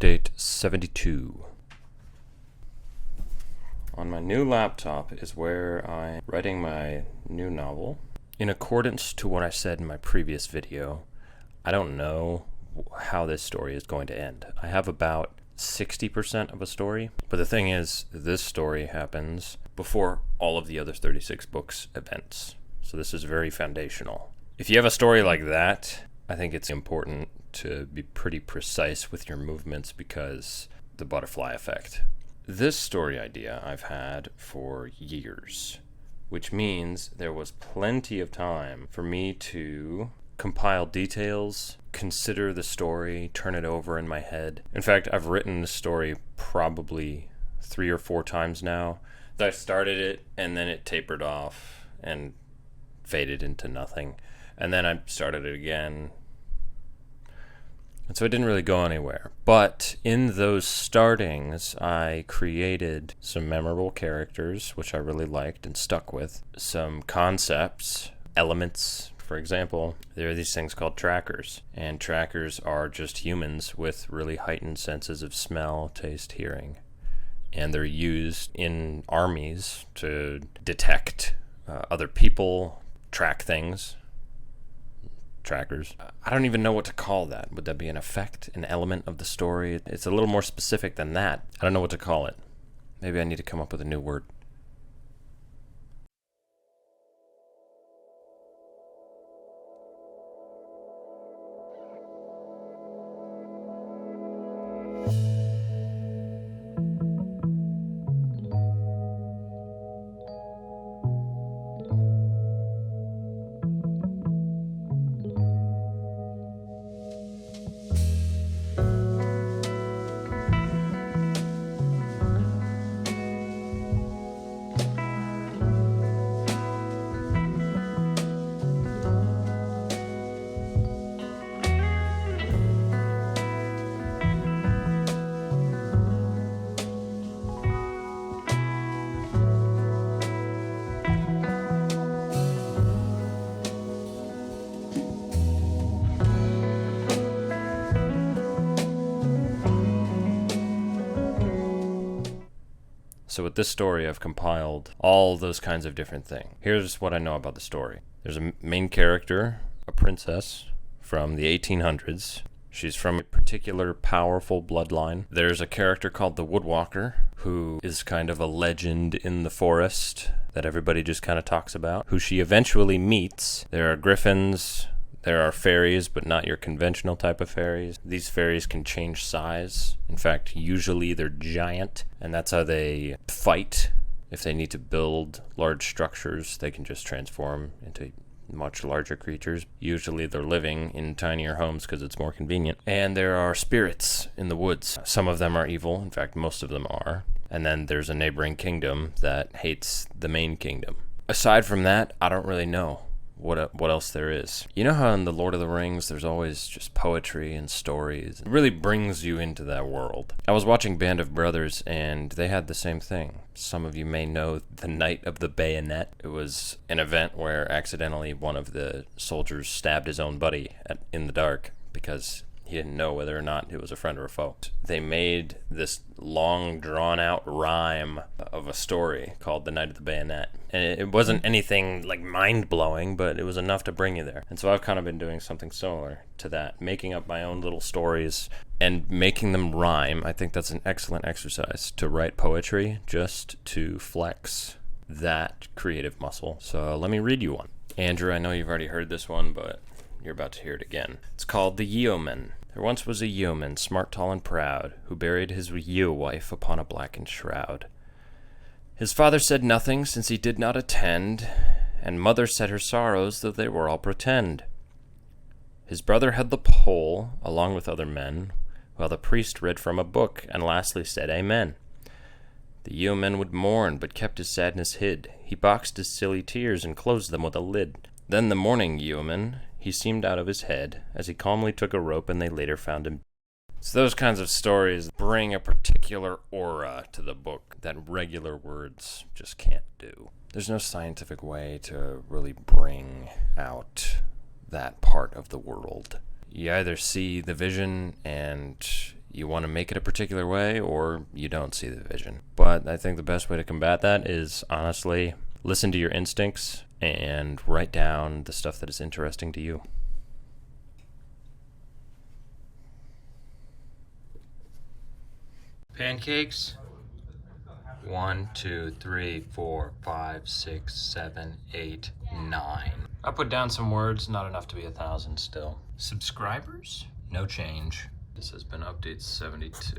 Update 72. On my new laptop is where I'm writing my new novel. In accordance to what I said in my previous video, I don't know how this story is going to end. I have about 60% of a story, but the thing is, this story happens before all of the other 36 books events. So this is very foundational. If you have a story like that, I think it's important to be pretty precise with your movements because the butterfly effect. This story idea I've had for years, which means there was plenty of time for me to compile details, consider the story, turn it over in my head. In fact, I've written the story probably 3 or 4 times now. I started it and then it tapered off and faded into nothing. And then I started it again. And so it didn't really go anywhere. But in those startings, I created some memorable characters, which I really liked and stuck with. Some concepts, elements. For example, there are these things called trackers. And trackers are just humans with really heightened senses of smell, taste, hearing. And they're used in armies to detect other people, track things. Trackers. I don't even know what to call that. Would that be an effect, an element of the story? It's a little more specific than that. I don't know what to call it. Maybe I need to come up with a new word. So with this story, I've compiled all those kinds of different things. Here's what I know about the story. There's a main character, a princess from the 1800s. She's from a particular powerful bloodline. There's a character called the Woodwalker, who is kind of a legend in the forest that everybody just kind of talks about, who she eventually meets. There are griffins. There are fairies, but not your conventional type of fairies. These fairies can change size. In fact, usually they're giant, and that's how they fight. If they need to build large structures, they can just transform into much larger creatures. Usually they're living in tinier homes because it's more convenient. And there are spirits in the woods. Some of them are evil. In fact, most of them are. And then there's a neighboring kingdom that hates the main kingdom. Aside from that, I don't really know what else there is. You know how in the Lord of the Rings there's always just poetry and stories? It really brings you into that world. I was watching Band of Brothers and they had the same thing. Some of you may know the Knight of the Bayonet. It was an event where accidentally one of the soldiers stabbed his own buddy in the dark because he didn't know whether or not it was a friend or a foe. They made this long, drawn-out rhyme of a story called The Knight of the Bayonet. And it wasn't anything like mind-blowing, but it was enough to bring you there. And so I've kind of been doing something similar to that, making up my own little stories and making them rhyme. I think that's an excellent exercise to write poetry, just to flex that creative muscle. So let me read you one. Andrew, I know you've already heard this one, but you're about to hear it again. It's called The Yeoman. There once was a yeoman, smart, tall, and proud, who buried his yeowife upon a blackened shroud. His father said nothing, since he did not attend, and mother said her sorrows, though they were all pretend. His brother held the pole, along with other men, while the priest read from a book, and lastly said Amen. The yeoman would mourn, but kept his sadness hid. He boxed his silly tears, and closed them with a lid. Then the mourning yeoman, he seemed out of his head, as he calmly took a rope, and they later found him. So those kinds of stories bring a particular aura to the book that regular words just can't do. There's no scientific way to really bring out that part of the world. You either see the vision and you want to make it a particular way or you don't see the vision. But I think the best way to combat that is honestly listen to your instincts and write down the stuff that is interesting to you. Pancakes? 1, 2, 3, 4, 5, 6, 7, 8, 9. I put down some words, not enough to be 1,000 still. Subscribers? No change. This has been Update 72.